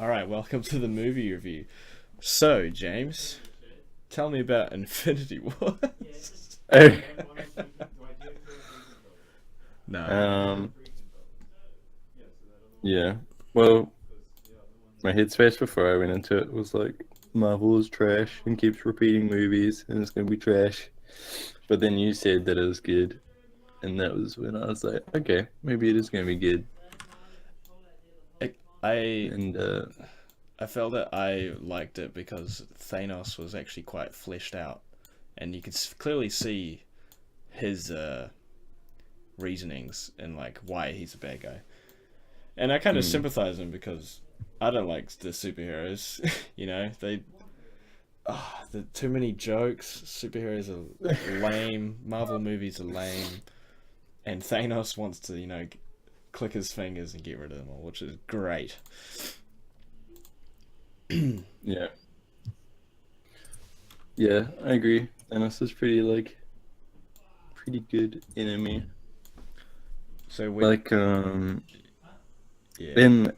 All right, welcome to the movie review. So, James, tell me about Infinity War. Oh, No. um, yeah. Well, my headspace before I went into it was like Marvel is trash and keeps repeating movies and it's gonna be trash. But then you said that it was good, and that was when I was like, okay, maybe it is gonna be good. I And I felt that I liked it because Thanos was actually quite fleshed out, and you could clearly see his reasonings and like why he's a bad guy. And I kind of mm, sympathize him because I don't like the superheroes. The too many jokes. Superheroes are lame. Marvel movies are lame. And Thanos wants to, click his fingers and get rid of them all, which is great. yeah, yeah, I agree. Thanos is pretty good enemy. So when, Like yeah, in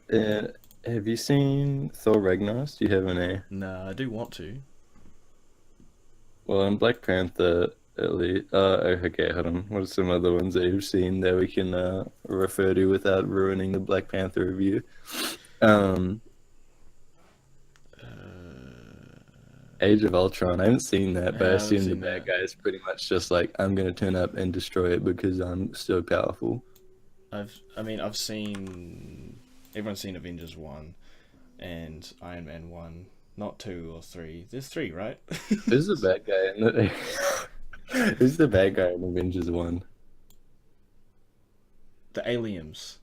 have you seen Thor Ragnarok? Do you have an A? nah, I do want to. Well, in Black Panther, at least. Okay, hold on. What are some other ones that you've seen that we can refer to without ruining the Black Panther review? Um, Age of Ultron. I haven't seen that, but I I haven't assume the seen bad that. guy is pretty much just like, I'm gonna turn up and destroy it because I'm so powerful. I've seen everyone's seen Avengers 1 and Iron Man 1, not 2 or 3. There's 3, right? Who's the bad guy in the Who's the bad guy in Avengers 1? The aliens.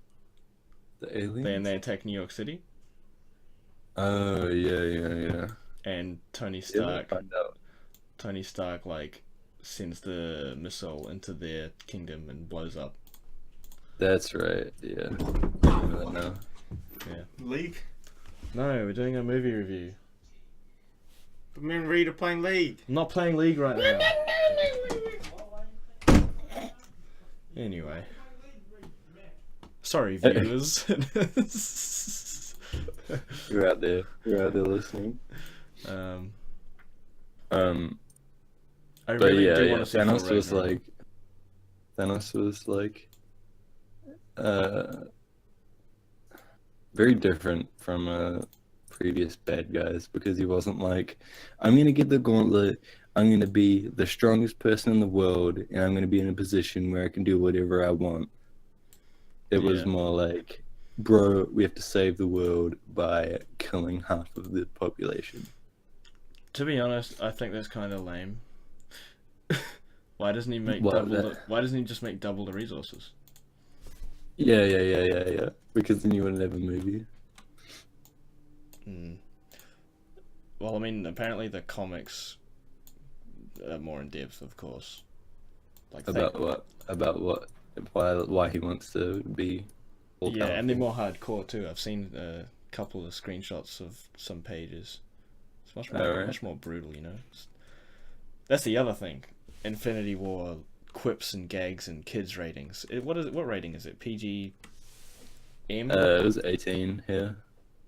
The They aliens? attack New York City, Oh yeah, yeah, yeah. and You ever find out? Tony Stark like sends the missile into their kingdom and blows up. That's right. Yeah. I remember that now. Yeah. League? No, we're doing a movie review. But me and Reed are playing League. I'm not playing League right now. Anyway. Sorry, viewers. You're out there listening. um, Um, I but really yeah, do yeah. want to see Thor Ragnarok. Thanos was like, uh, very different from previous bad guys because he wasn't like, I'm gonna get the gauntlet. I'm gonna be the strongest person in the world, and I'm gonna be in a position where I can do whatever I want. It was Yeah. more like, bro, we have to save the world by killing half of the population. To be honest, I think that's kind of lame. Why doesn't he make What double that? the? Why doesn't he just make double the resources? Yeah, yeah, yeah, yeah, yeah. Because then you wouldn't have a movie. Mm. Well, I mean, apparently the comics are more in depth, of course. Like they, About what? About what? Why he wants to be all yeah, and they're powerful. more hardcore too. I've seen a couple of screenshots of some pages. It's Alright. much more brutal, you know. That's the other thing. Infinity War quips and gags and kids ratings. What rating is it? PG M? It was 18 here.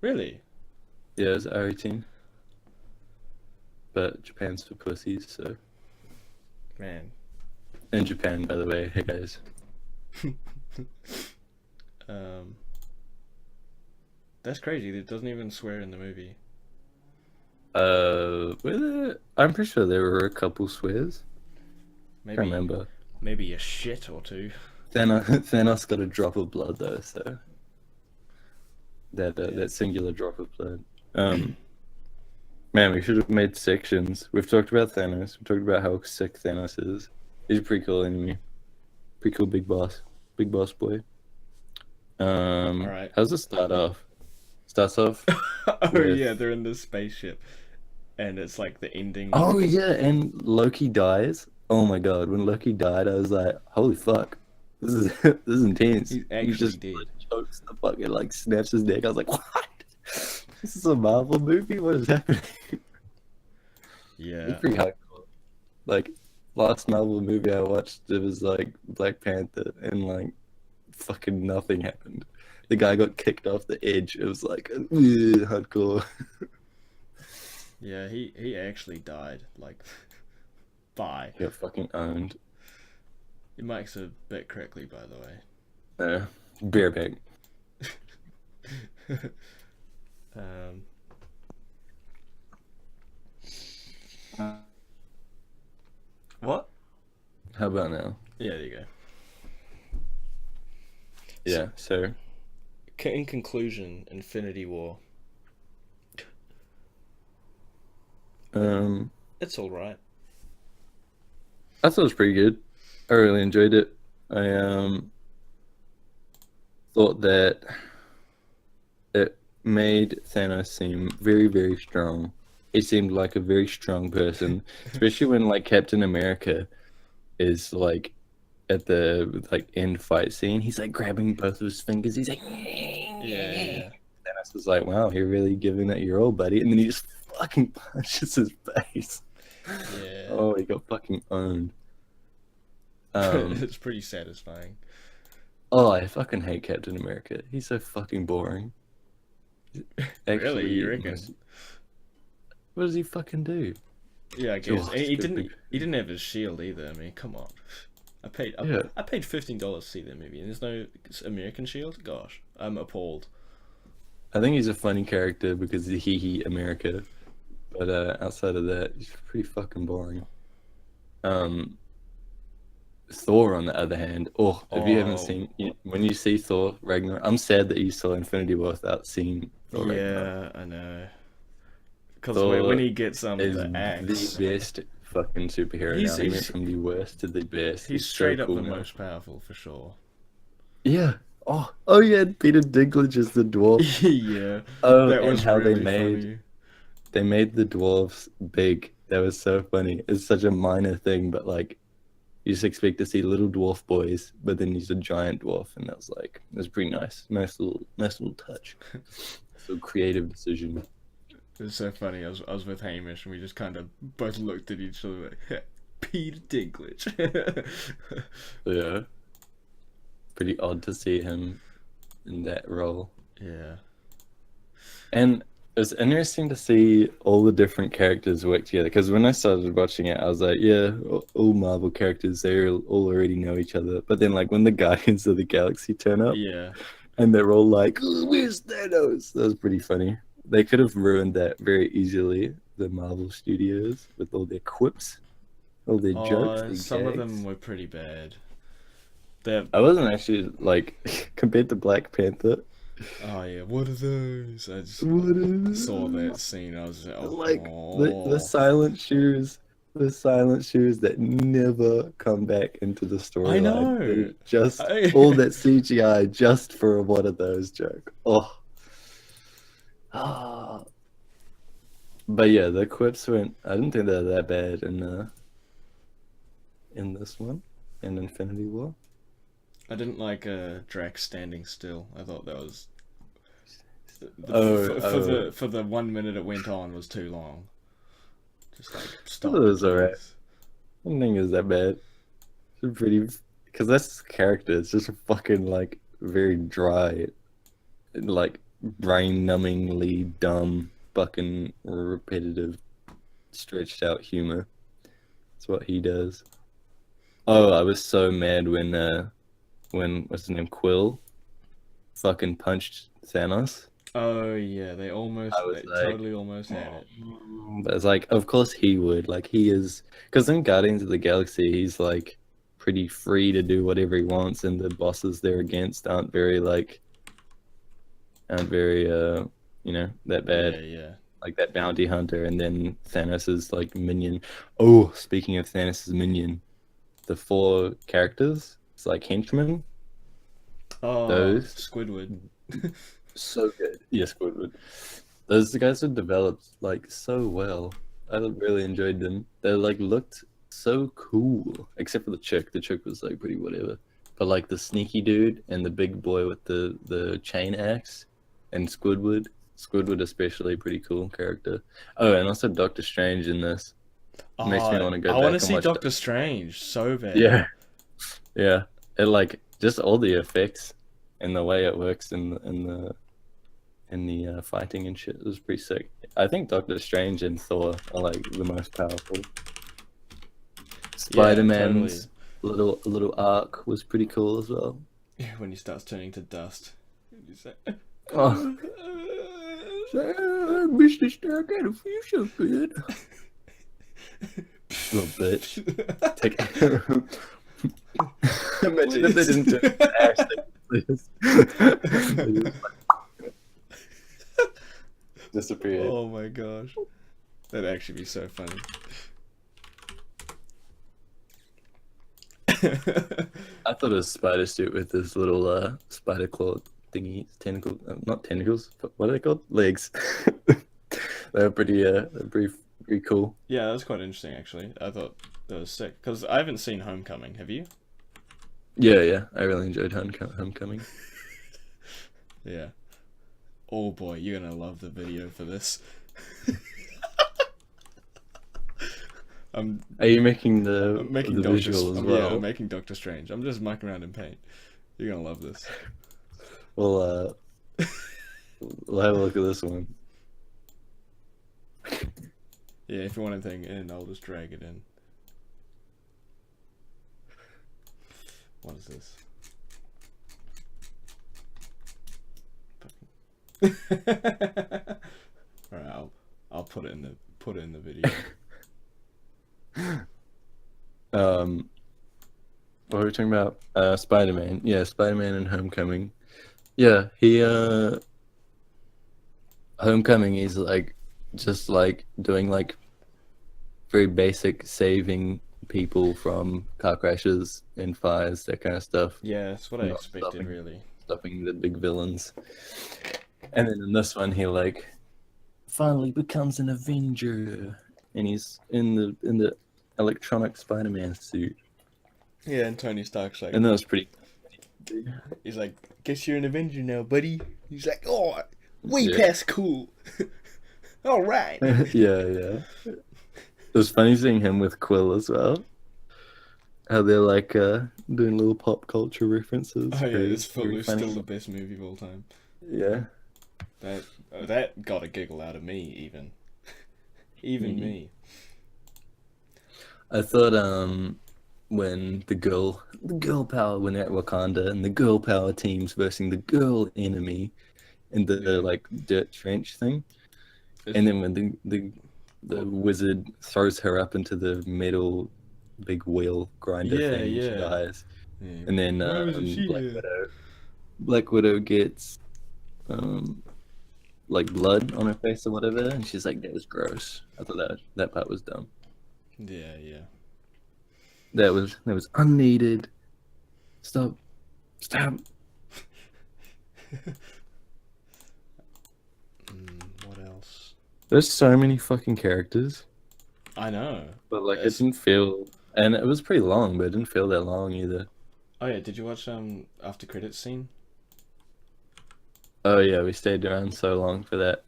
Really? Yeah, it was R18. But Japan's for pussies, so. Man. In Japan, by the way, hey guys. um, that's crazy. It doesn't even swear in the movie. I'm pretty sure there were a couple swears. Can't Maybe remember. maybe a shit or two. Thanos got a drop of blood though, so Yeah. that singular drop of blood. Man, we should have made sections. We've talked about Thanos. We've talked about how sick Thanos is. He's a pretty cool enemy. Pretty cool big boss boy. All right. How's it start off? Starts off Oh yeah, with they're in the spaceship, and it's like the ending. oh yeah, and Loki dies. Oh my god, when Loki died, I was like, holy fuck, this is this is intense. He's He actually just dead. chokes the fucking like snaps his neck. I was like, what? This is a Marvel movie? What is happening? It's Yeah. pretty hardcore. Like last Marvel movie I watched, it was like Black Panther, and like fucking nothing happened. the guy got kicked off the edge. It was like hardcore. Yeah, he actually died. Like, bye. He got fucking owned. Your mic's a bit crackly, by the way. Bareback. um, what? How about now? Yeah, there you go. Yeah. So In conclusion, Infinity War. It's all right. I thought it was pretty good. I really enjoyed it. I thought that it made Thanos seem very, very strong. He seemed like a very strong person, especially when like Captain America is like at the like end fight scene. He's like grabbing both of his fingers. He's like, Yeah. Thanos was like, "Wow, you're really giving that your all, buddy," and then he just fucking punches his face. Yeah. Oh, he got fucking owned. Um, It's pretty satisfying. oh, I fucking hate Captain America. He's so fucking boring. Really, you reckon? What does he fucking do? Yeah, I guess. Oh, he stupid. didn't. He didn't have his shield either. I mean, come on. I paid Yeah. $15 to see that movie, and there's no American shield. Gosh, I'm appalled. I think he's a funny character because he America, but outside of that, he's pretty fucking boring. Thor, on the other hand, if you haven't seen, when you see Thor Ragnarok, I'm sad that you saw Infinity War without seeing Thor Ragnarok. Yeah, I know. Because Thor when he gets Is the axe, the best fucking superhero He's- now. He he's- went from the worst to the best. he's so straight up cool the now. most powerful for sure. Yeah. Oh yeah, Peter Dinklage is the dwarf. Yeah, Oh, that and was how really they made the dwarves big. That was so funny. It's such a minor thing, but like you just expect to see little dwarf boys, but then he's a giant dwarf, and that was pretty nice. Nice little touch. So creative decision. It was so funny. I was with Hamish, and we just kind of both looked at each other like, Peter Dinklage. Yeah. Pretty odd to see him in that role. Yeah. And it was interesting to see all the different characters work together. Because when I started watching it, I was like, yeah, all Marvel characters, they all already know each other. But then, like, when the Guardians of the Galaxy turn up, Yeah. and they're all like, "Oh, where's Thanos?" That was pretty funny. They could have ruined that very easily, the Marvel Studios, with all their quips, all their jokes. Their Some of gags. them were pretty bad. I wasn't actually, like, compared to Black Panther, Oh yeah, what are those? I just what is saw that scene. I was oh, like the silent shoes, that never come back into the story. I know. Just all that CGI just for a one of those joke. But yeah, the quips went. I didn't think they were that bad in this one, in Infinity War. I didn't like Drax standing still. I thought that was for the 1 minute it went on was too long. Just like stop. It was alright. please. I don't think it was that bad. It's pretty, because that's his character. It's just a fucking like very dry, like brain-numbingly dumb, fucking repetitive, stretched out humor. That's what he does. Oh, I was so mad when what's his name, Quill, fucking punched Thanos. Oh yeah, they almost, I was they like, totally almost had it. But it's like, of course he would. Like he is, because in Guardians of the Galaxy, he's like pretty free to do whatever he wants, and the bosses they're against aren't very that bad. Yeah. Like that bounty hunter, and then Thanos' like minion. Oh, speaking of Thanos' minion, the 4 characters, it's like henchmen. Oh, Those- Squidward. So good. Yes, Squidward. Those guys were developed like so well. I really enjoyed them. They like looked so cool, except for the chick. The chick was like pretty whatever. But like the sneaky dude and the big boy with the chain axe, and Squidward especially, pretty cool character. Oh, and also Doctor Strange in this. Makes me wanna go I back want and to see watch Doctor Strange so bad. Yeah, yeah. And like just all the effects and the way it works in the fighting and shit was pretty sick. I think Doctor Strange and Thor are like the most powerful. Spider-Man's little arc was pretty cool as well. Yeah, when he starts turning to dust. He's like, Oh, Mr. Stark, I don't feel so good. Little bitch. Take Imagine if they didn't do Ash. They just disappeared. Oh my gosh. That'd actually be so funny. I thought it was spider suit with this little spider claw thingy, tentacle, not tentacles, but what are they called? Legs. They were pretty cool. Yeah, that was quite interesting actually. I thought that was sick. Because I haven't seen Homecoming, have you? Yeah, I really enjoyed Homecoming. Yeah. Oh boy, you're gonna love the video for this. Are you making the I'm making the visual as Yeah, well? I'm making Doctor Strange. I'm just mucking around in paint. You're gonna love this. Well, we'll have a look at this one. Yeah, if you want anything in, I'll just drag it in. What is this? Alright, I'll put it in the video. What were we talking about? Spider-Man. Yeah, Spider-Man and Homecoming. Yeah, he Homecoming is like just like doing like very basic saving people from car crashes and fires, that kind of stuff. Yeah, that's what I Not expected stopping. really. Stopping the big villains. And then in this one he like finally becomes an Avenger, and he's in the electronic Spider-Man suit. Yeah, and Tony Stark's like, And that was pretty he's like, guess you're an Avenger now, buddy. He's like, oh, way Yeah. past cool. All right. yeah. It was funny seeing him with Quill as well. How they're like doing little pop culture references. Oh yeah, Very- it's very still funny. the best movie of all time. Yeah. That got a giggle out of me, even Mhm. me. I thought when the girl power, when they're at Wakanda and the girl power teams versus the girl enemy in the like dirt trench thing, and then when the wizard throws her up into the metal big wheel grinder Yeah, thing, she yeah. dies. Yeah. And then Where is she? Black Widow gets like blood on her face or whatever, and she's like, that was gross. I thought that part was dumb. Yeah. That was unneeded. Stop. What else? There's so many fucking characters, I know. but like Yes. it didn't feel, and it was pretty long, but it didn't feel that long either. Oh yeah, did you watch after credits scene? Oh yeah, we stayed around so long for that.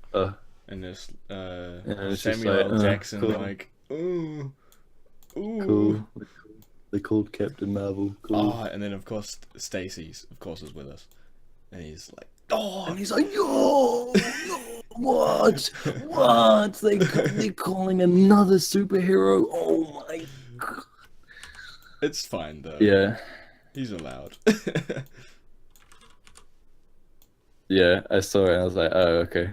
And there's it's just Samuel L. like, Jackson cool. like, ooh, Cool. They called Captain Marvel. Cool. Oh, and then of course Stacy's of course is with us, and he's like, oh, And he's like, yo, what? They're calling another superhero. Oh my god. it's fine though. Yeah, He's allowed. yeah. I saw it. And I was like, oh, okay.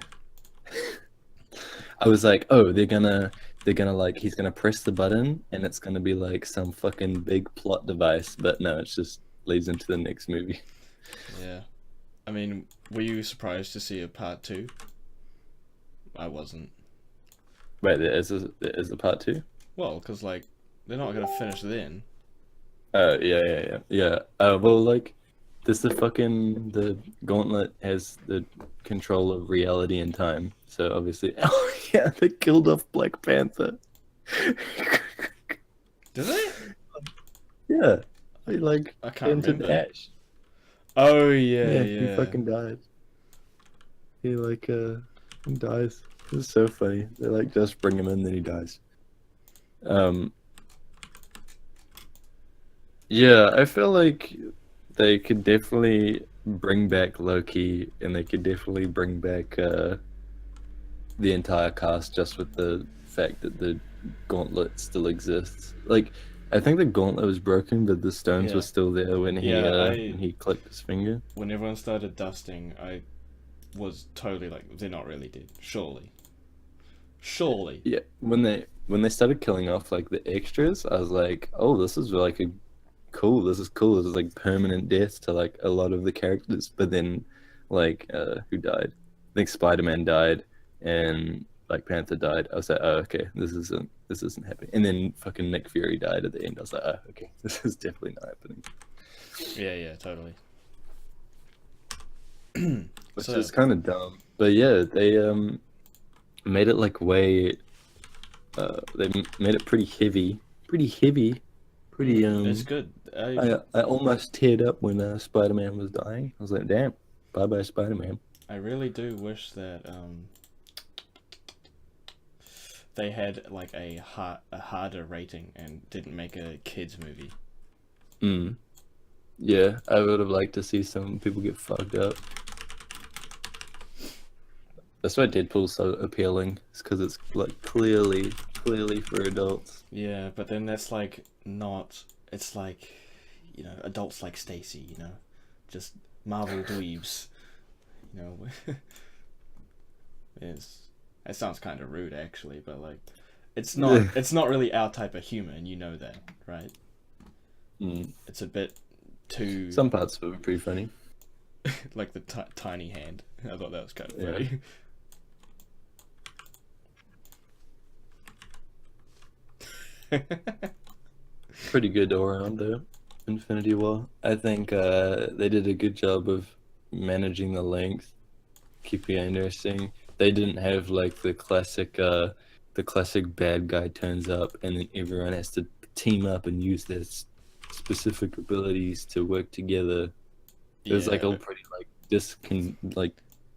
I was like, oh, they're gonna like, he's gonna press the button and it's gonna be like some fucking big plot device, but no, it's just leads into the next movie. Yeah. I mean, were you surprised to see a part 2? I wasn't. Wait, there is a part 2? Well, because, like, they're not going to finish then. Oh, yeah. Well, like, the Gauntlet has the control of reality and time, so obviously, oh yeah, they killed off Black Panther. Do they? Yeah, he like I can't entered remember. ash. Oh, yeah, Yeah, yeah. he fucking died. He like he dies. It's so funny. They like just bring him in, then he dies. Yeah, I feel like they could definitely bring back Loki, and they could definitely bring back the entire cast just with the fact that the gauntlet still exists. Like, I think the gauntlet was broken, but the stones Yeah. were still there when Yeah, he clicked his finger. When everyone started dusting, I was totally like, they're not really dead. Surely. Yeah, when they started killing off like the extras, I was like, oh, this is like cool. This is cool. This is like permanent death to like a lot of the characters. But then, like, who died? I think Spider-Man died, and Black Panther died. I was like, oh, okay, this isn't happening. And then fucking Nick Fury died at the end. I was like, oh, okay, this is definitely not happening. Yeah, totally. Which So- is kind of dumb. But yeah, they made it like way. Made it pretty heavy. Pretty It's good. I almost teared up when Spider-Man was dying. I was like, damn, bye-bye Spider-Man. I really do wish that they had like a harder rating and didn't make a kids movie. Yeah, I would have liked to see some people get fucked up. That's why Deadpool's so appealing. It's because it's like clearly for adults. Yeah, but then that's like not. It's like, adults like Stacy, just Marvel dweebs, It sounds kind of rude actually, but like, it's not really our type of humor, and you know that, right? It's a bit too Some parts were pretty funny. like the tiny hand. I thought that was kind of Yeah. funny. Pretty good all around though. Infinity War. I think they did a good job of managing the length, keeping it interesting. They didn't have like the classic bad guy turns up and then everyone has to team up and use their specific abilities to work together. It was like Yeah, all pretty like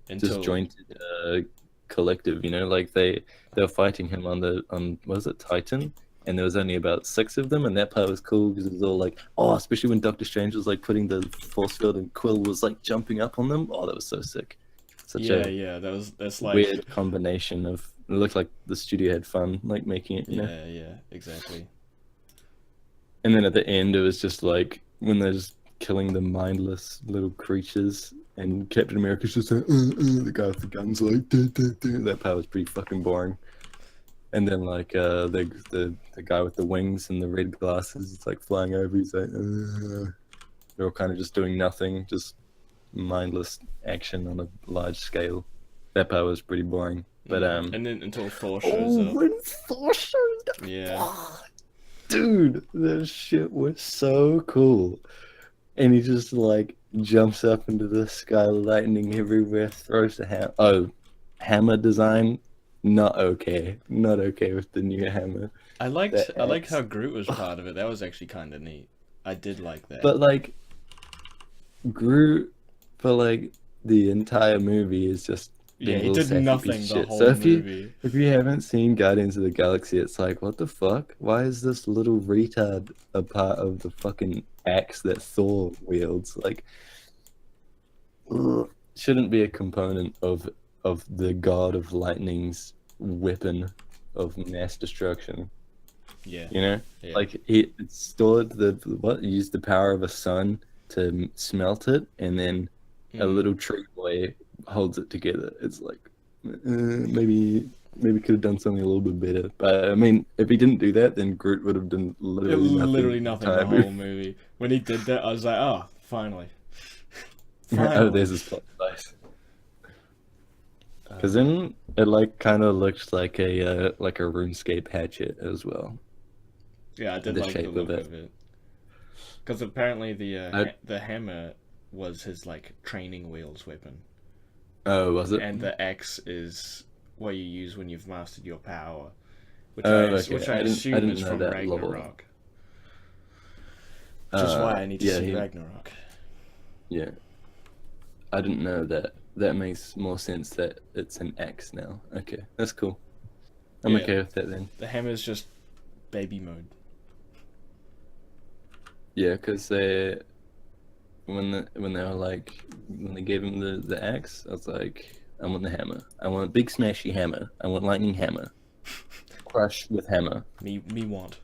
until disjointed collective, like they were fighting him on was it Titan, and there was only about 6 of them, and that part was cool because it was all like, oh, especially when Doctor Strange was like putting the force field and Quill was like jumping up on them. Oh, that was so sick. Such a that's like weird combination of, it looked like the studio had fun like making it, yeah, exactly. And then at the end it was just like when they're just killing the mindless little creatures, and Captain America's just like, the guy with the guns like, duh, duh, duh. That part was pretty fucking boring. And then like the guy with the wings and the red glasses, it's like flying over. He's like, they're all kind of just doing nothing, just mindless action on a large scale. That part was pretty boring. But and then until Thor shows up. when Thor showed up, Yeah. dude, that shit was so cool. And he just like jumps up into the sky, lightning everywhere, throws the hammer design. Not okay with the new hammer. I liked axe. how Groot was part of it. That was actually kind of neat. I did like that. But like Groot for like the entire movie is just yeah, being a he little did sassy nothing piece the of shit. whole So movie. if you haven't seen Guardians of the Galaxy, it's like, what the fuck? Why is this little retard a part of the fucking axe that Thor wields? Like, shouldn't be a component of the god of lightning's weapon of mass destruction. Yeah. Yeah. Yeah. He stored used the power of a sun to smelt it, and then a little tree boy holds it together. It's like, maybe could have done something a little bit better. But I mean, if he didn't do that, then Groot would have done literally nothing. The whole movie. When he did that, I was like, oh, finally. Oh, there's his plot device. Because then it like kind of looks like a RuneScape hatchet as well. Yeah, I did the like the shape look of it. of it. Because apparently the hammer was his like training wheels weapon, Oh, was it? and the axe is what you use when you've mastered your power, which Oh, I okay. which I I didn't assume is know from that Ragnarok. Which is why I need to yeah, see Ragnarok. Yeah. I didn't know that. That makes more sense that it's an axe now. Okay, that's cool. I'm Yeah. okay with that then. The hammer is just baby mode. Yeah, because when they were like when they gave him the axe, I was like, I want the hammer. I want a big smashy hammer. I want lightning hammer. Crush with hammer. Me want.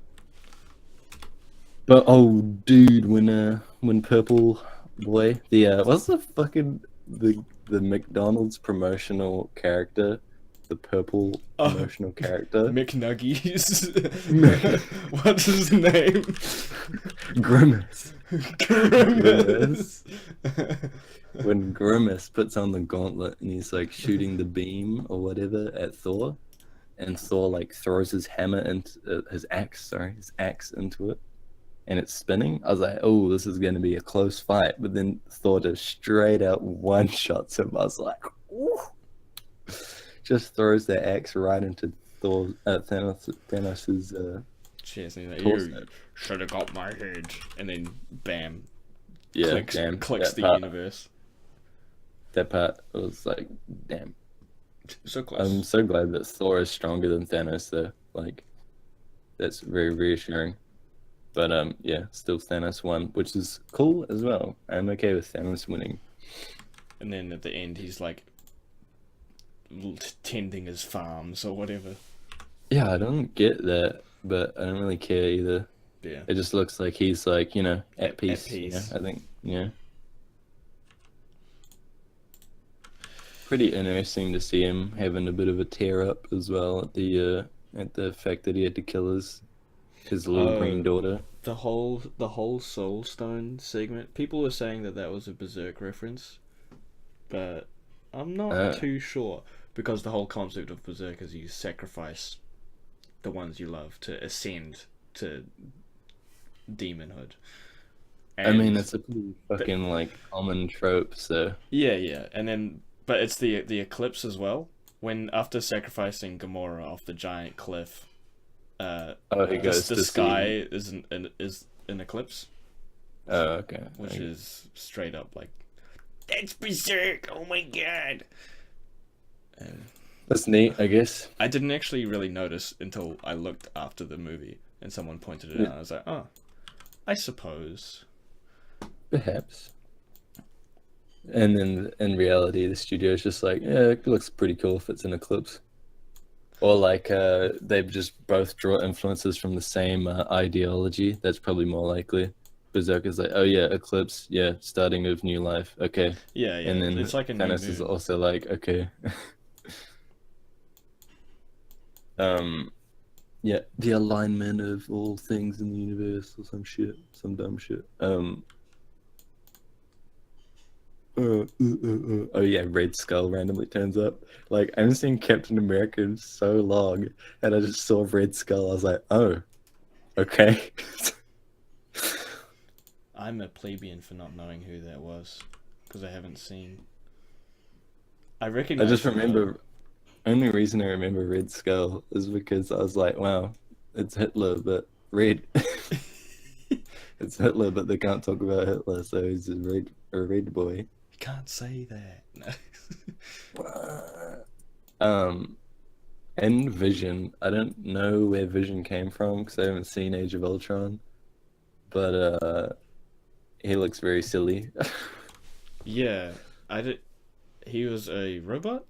But oh, dude, when Purple Boy, what's the fucking the McDonald's promotional character, the purple Oh. promotional character, McNuggies. What's his name? Grimace. Grimace. When Grimace puts on the gauntlet and he's like shooting the beam or whatever at Thor, and Thor like throws his hammer into his axe into it, and it's spinning. I was like, oh, this is going to be a close fight. But then Thor just straight out one shots him. I was like, ooh. Just throws the axe right into Thanos's Cheers, and he's like, torso. you should have got my head. And then, bam, Yeah, clicks damn. the part, universe. That part was like, damn. So close. I'm so glad that Thor is stronger than Thanos, though. Like, that's very reassuring. But yeah, still Thanos won, which is cool as well. I'm okay with Thanos winning. And then at the end, he's like tending his farms or whatever. Yeah, I don't get that, but I don't really care either. Yeah. It just looks like he's like, you know, at At peace. peace. I think, yeah. Pretty interesting to see him having a bit of a tear up as well at the fact that he had to kill his little green daughter. The whole Soul Stone segment. People were saying that was a Berserk reference, but I'm not too sure, because the whole concept of Berserk is you sacrifice the ones you love to ascend to demonhood. I mean, it's a pretty fucking like common trope. So yeah, and then but it's the eclipse as well. When after sacrificing Gamora off the giant cliff, he goes the to sky see. is an eclipse, Oh, okay. which is straight up like, that's Berserk. Oh my god. That's neat, I guess. I didn't actually really notice until I looked after the movie and someone pointed it out. I was like, oh, I suppose. Perhaps. And then in reality, the studio's just like, yeah, it looks pretty cool if it's an eclipse. Or like they just both draw influences from the same ideology. That's probably more likely. Berserk is like, oh yeah, eclipse, yeah, starting of new life. Okay. Yeah, And then it's like a new Thanos is moon. also like, okay. Yeah, the alignment of all things in the universe or some shit, some dumb shit. Oh yeah, Red Skull randomly turns up. Like, I haven't seen Captain America in so long, and I just saw Red Skull. I was like, oh, okay. I'm a plebeian for not knowing who that was, because I haven't seen. I recognize. I just remember. Only reason I remember Red Skull is because I was like, wow, it's Hitler, but red. It's Hitler, but they can't talk about Hitler, so he's a red boy. You can't say that. And Vision. I don't know where Vision came from because I haven't seen Age of Ultron, but he looks very silly. Yeah, I did. He was a robot,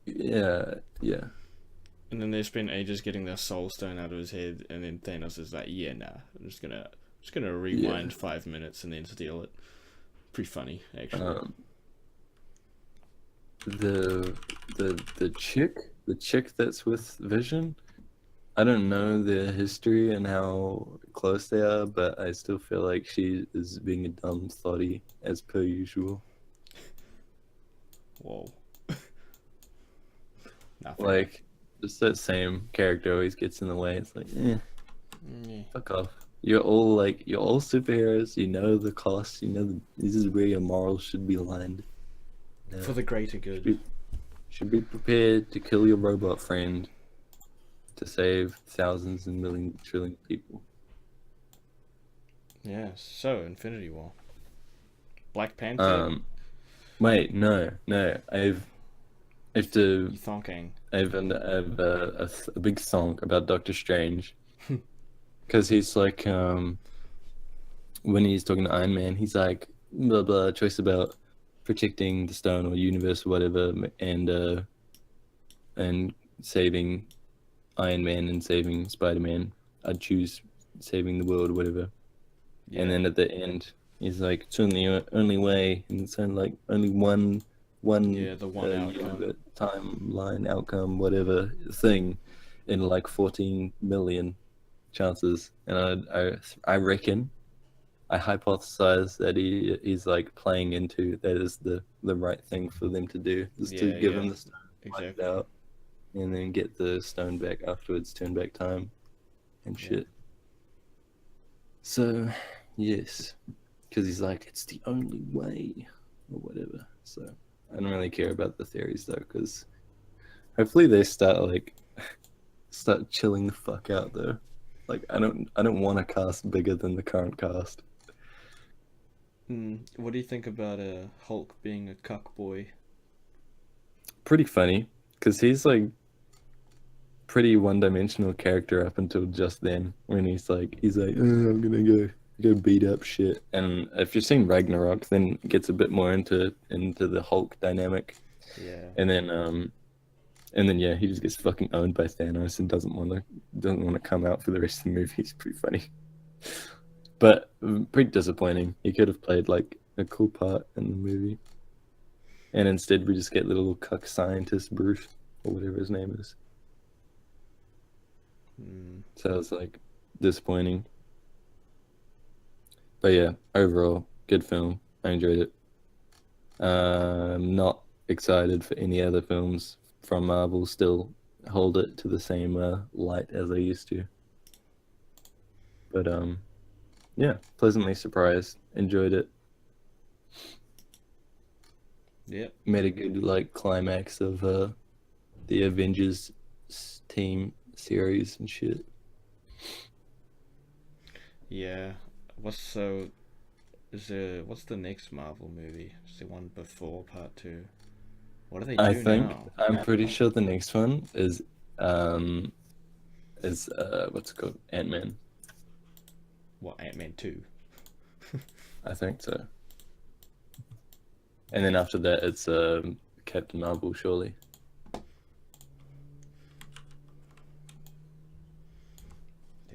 Yeah. and then they spent ages getting their soul stone out of his head, and then Thanos is like, "Yeah, nah, I'm just gonna rewind 5 minutes and then steal it." Pretty funny, actually. The chick that's with Vision, I don't know their history and how close they are, but I still feel like she is being a dumb thotty as per usual. Whoa. Nothing. Like, just that same character always gets in the way. It's like, Yeah. fuck off. You're all superheroes. You know the cost. You know this is where your morals should be aligned. No. For the greater good. Should be prepared to kill your robot friend to save thousands and millions, trillion people. Yeah. So Infinity War. Black Panther. Wait, no. I have to. You thonking. I have a big song about Doctor Strange, because he's like, when he's talking to Iron Man, he's like, blah blah choice about protecting the stone or universe or whatever, and saving Iron Man and saving Spider-Man. I'd choose saving the world or whatever. Yeah. And then at the end, he's like, it's only way, and it's only like only one Yeah, the one outcome. timeline outcome, whatever thing, in like 14 million chances. And I reckon, I hypothesize that he's like playing into that is the right thing for them to do, is to give him the stone, exactly. out, and then get the stone back afterwards, turn back time, and shit. So, yes, because he's like, it's the only way, or whatever. So I don't really care about the theories though, because hopefully they start chilling the fuck out though. Like I don't want a cast bigger than the current cast. What do you think about Hulk being a cuck boy? Pretty funny, because he's like pretty one-dimensional character up until just then, when he's like, oh, I'm gonna go beat up shit. And if you've seen Ragnarok, then it gets a bit more into the Hulk dynamic. Yeah. And then yeah, he just gets fucking owned by Thanos and doesn't want to come out for the rest of the movie. It's pretty funny, but pretty disappointing. He could have played like a cool part in the movie, and instead we just get little cuck scientist Bruce or whatever his name is. So it's like disappointing. But yeah, overall, good film. I enjoyed it. I'm not excited for any other films from Marvel. Still hold it to the same light as I used to. But yeah, pleasantly surprised. Enjoyed it. Yep. Made a good like climax of the Avengers team series and shit. Yeah. What's the next Marvel movie? Is the one before Part 2? What do they do now? I'm pretty sure the next one is what's it called? Ant-Man. What, Ant-Man 2? I think so. And then after that, it's Captain Marvel, surely.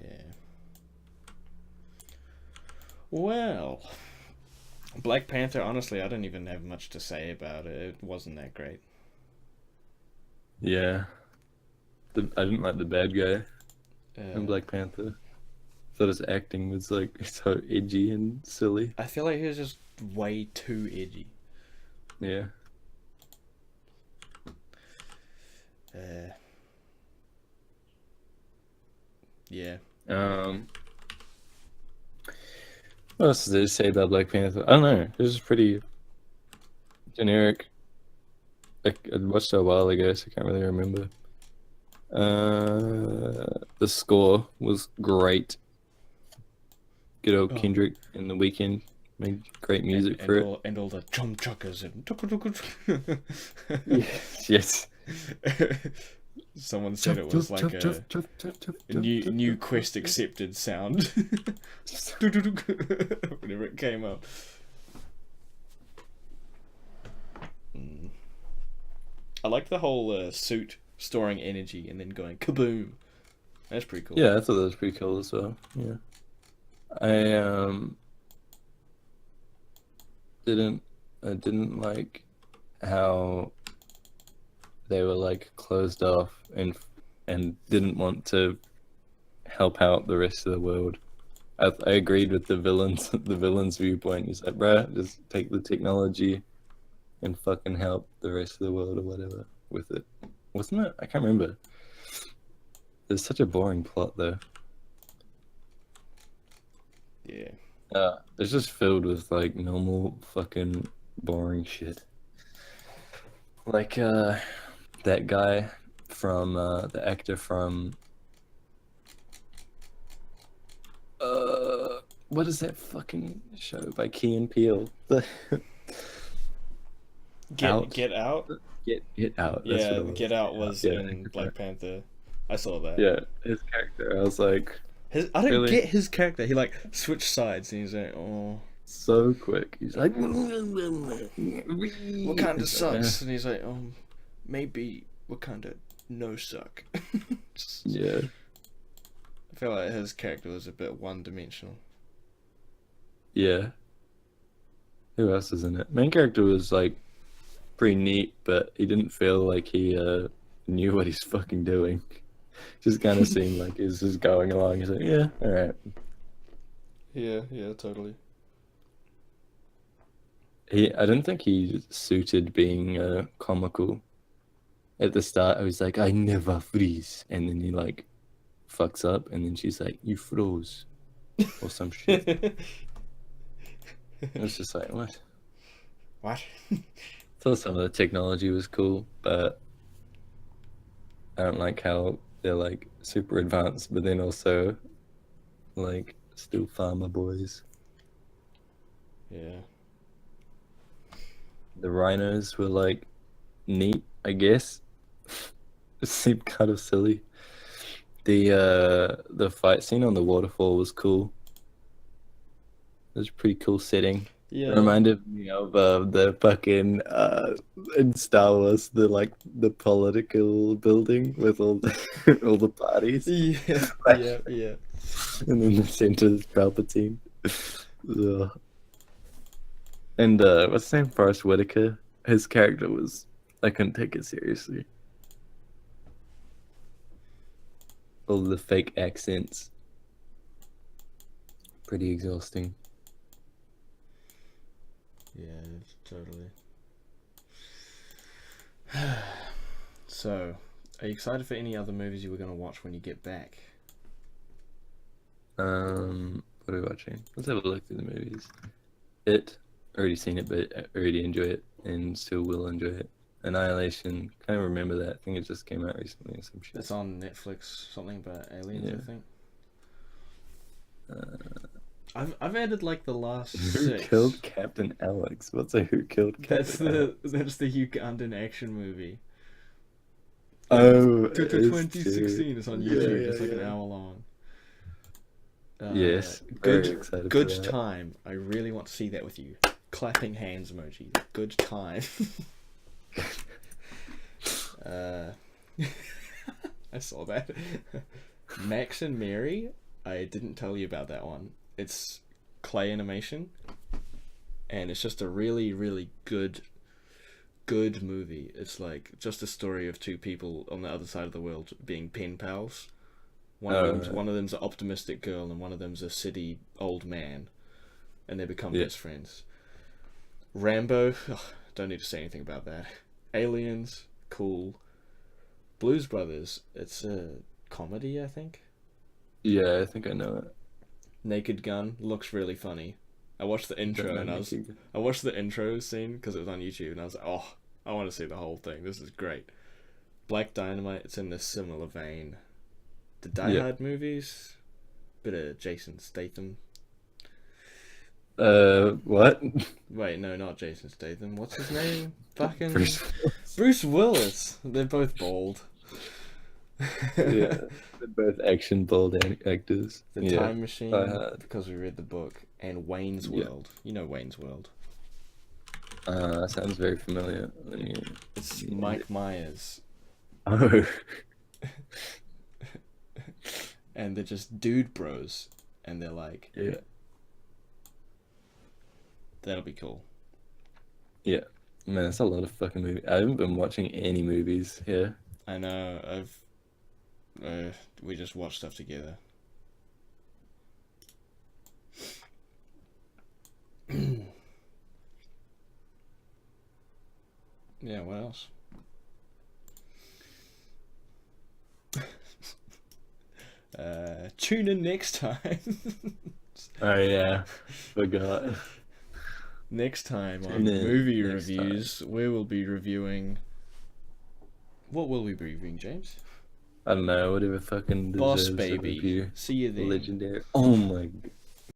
Yeah. Well, Black Panther, honestly, I don't even have much to say about it. It wasn't that great. Yeah. I didn't like the bad guy in Black Panther. Thought his acting was like so edgy and silly. I feel like he was just way too edgy. Yeah. Yeah. What else is there to say about Black Panther? I don't know. It was pretty generic. I watched it a while ago, so I can't really remember. The score was great. Good old Kendrick in The Weeknd made great music for it. And all the drum chuckers and yes. Someone said it was like a new quest accepted sound. Whenever it came up. I like the whole suit storing energy and then going kaboom. That's pretty cool. Yeah, I thought that was pretty cool as well. Yeah. I didn't like how they were like closed off and didn't want to help out the rest of the world. I agreed with the villain's viewpoint. He's like, bruh, just take the technology and fucking help the rest of the world or whatever with it. Wasn't it? I can't remember. It's such a boring plot though. Yeah. It's just filled with like normal fucking boring shit. Like that guy from the actor from what is that fucking show by Key and Peele? Get Out. Get Out. Yeah, Get Out was in Black Panther. I saw that. Yeah, his character. I was like, I don't get his character. He like switched sides and he's like, oh. so quick. He's like, Wakanda sucks, and he's like, maybe Wakanda no suck. yeah. I feel like his character was a bit one-dimensional. Yeah. Who else is in it? Main character was like pretty neat, but he didn't feel like he knew what he's fucking doing. Just kind of seemed like he's just going along. He's like, yeah, all right. Yeah, totally. I don't think he suited being comical. At the start, I was like, I never freeze, and then he like fucks up, and then she's like, you froze, or some shit. It was just like, what? What? Thought some of the technology was cool, but I don't like how they're like super advanced, but then also like still farmer boys. Yeah. The rhinos were like neat, I guess. It seemed kind of silly. The fight scene on the waterfall was cool. It was a pretty cool setting. Yeah. It reminded me of the fucking in Star Wars, the political building with all the all the parties. Yeah. Yeah. And then the center is Palpatine. Ugh. And what's his name? Forrest Whitaker. His character was, I couldn't take it seriously. All the fake accents. Pretty exhausting. Yeah, totally. So, are you excited for any other movies you were going to watch when you get back? What are we watching? Let's have a look through the movies. Already seen it, but I already enjoy it and still will enjoy it. Annihilation, kind of remember that. I think it just came out recently or some shit. It's on Netflix, something about aliens, Yeah. I think. I've added like the last Who 6. killed Captain Alex? What's a Who Killed Captain Alex? That's the Ugandan action movie. Oh, To it is 2016. too. It's on Yeah, YouTube. yeah, It's like an yeah. hour long. Yes, very Good. excited Good for that. time. I really want to see that with you. Clapping hands emoji. Good time. I saw that. Max and Mary. I didn't tell you about that one. It's clay animation, and it's just a really, really good movie. It's like just a story of two people on the other side of the world being pen pals. One of them's an optimistic girl, and one of them's a city old man, and they become best friends. Rambo, don't need to say anything about that. Aliens, cool. Blues Brothers, it's a comedy, I think. Yeah, I think I know it. Naked Gun looks really funny. I watched the intro and I watched the intro scene because it was on YouTube, and I was like, oh, I want to see the whole thing. This is great. Black Dynamite, it's in this similar vein. The Die Hard movies, bit of Jason Statham. What? Wait, no, not Jason Statham. What's his name? Fucking Bruce Bruce Willis. They're both bald. Yeah, they're both action bold actors. The Time Machine, Die Hard. because we read the book, and Wayne's World. You know Wayne's World. Sounds very familiar. It's Mike Myers, Oh, and they're just dude bros, and they're like, yeah. that'll be cool. Yeah. Man, that's a lot of fucking movies. I haven't been watching any movies here. I know. We just watch stuff together. Yeah. What else? Tune in next time. Oh, yeah. Forgot. Next time on Tune in movie next reviews, we will be reviewing. What will we be reviewing, James? I don't know, whatever fucking Boss deserves a Baby. review. See you then. Legendary. Oh my